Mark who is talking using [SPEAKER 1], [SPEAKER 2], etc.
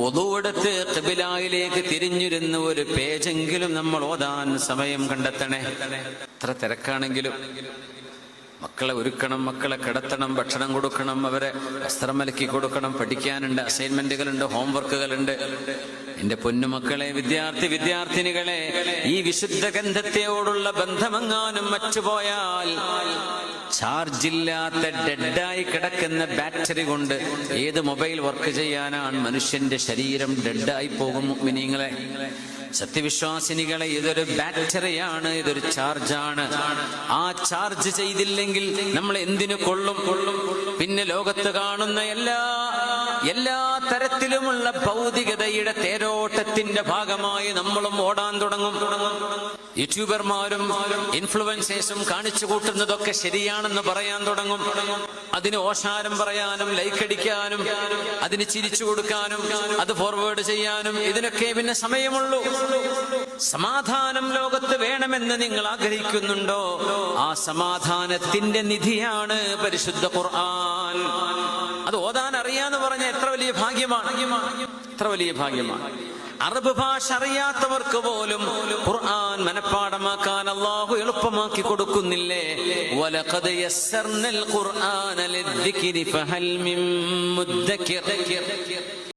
[SPEAKER 1] വുദൂവെടുത്ത് ഖിബിലയിലേക്ക് തിരിഞ്ഞിരുന്ന് ഒരു പേജെങ്കിലും നമ്മൾ ഓതാൻ സമയം കണ്ടെത്തണേ. എത്ര തിരക്കാണെങ്കിലും മക്കളെ ഒരുക്കണം, മക്കളെ കിടത്തണം, ഭക്ഷണം കൊടുക്കണം, അവരെ വസ്ത്രം അലക്കി കൊടുക്കണം, പഠിക്കാനുണ്ട്, അസൈൻമെന്റുകളുണ്ട്, ഹോംവർക്കുകളുണ്ട്. എന്റെ പൊന്നുമക്കളെ, വിദ്യാർത്ഥിനികളെ, ഈ വിശുദ്ധ ഗ്രന്ഥത്തോടുള്ള ബന്ധമെങ്ങാനും മറ്റുപോയാൽ ചാർജില്ലാത്ത ഡെഡായി കിടക്കുന്ന ബാറ്ററി കൊണ്ട് ഏത് മൊബൈൽ വർക്ക് ചെയ്യാനാണ്? മനുഷ്യന്റെ ശരീരം ഡെഡായി പോകും. മുഅ്മിനീങ്ങളെ, സത്യവിശ്വാസിനികളെ, ഇതൊരു ബാറ്ററിയാണ്, ഇതൊരു ചാർജാണ്. ആ ചാർജ് ചെയ്തില്ലെങ്കിൽ നമ്മൾ എന്തിനു കൊള്ളും? പിന്നെ ലോകത്ത് കാണുന്ന എല്ലാ തരത്തിലുമുള്ള ഭൗതികതയുടെ തേരോട്ടത്തിന്റെ ഭാഗമായി നമ്മളും ഓടാൻ തുടങ്ങും. യൂട്യൂബർമാരും ഇൻഫ്ലുവൻസേഴ്സും കാണിച്ചു കൂട്ടുന്നതൊക്കെ ശരിയാണെന്ന് പറയാൻ തുടങ്ങും. അതിന് ഓശാരം പറയാനും, ലൈക്ക് അടിക്കാനും, അതിന് ചിരിച്ചു കൊടുക്കാനും, അത് ഫോർവേഡ് ചെയ്യാനും ഇതിനൊക്കെ പിന്നെ സമയമുള്ളൂ. സമാധാനം ലോകത്ത് വേണമെന്ന് നിങ്ങൾ ആഗ്രഹിക്കുന്നുണ്ടോ? ആ സമാധാനത്തിന്റെ നിധിയാണ് പരിശുദ്ധ ഖുർആൻ. അത് ഓതാൻ അറിയാന്ന് പറഞ്ഞ എത്ര വലിയ ഭാഗ്യമാണ്, എത്ര വലിയ ഭാഗ്യമാണ്. അറബ് ഭാഷ അറിയാത്തവർക്ക് പോലും ഖുർആൻ മനഃപ്പാഠമാക്കാൻ അല്ലാഹു എളുപ്പമാക്കി കൊടുക്കുന്നില്ലേ? വലഖദ് യസ്സർനൽ ഖുർആന ലിദ്ദിക്രി ഫഹൽ മിൻ മുദ്ദക്കിർ.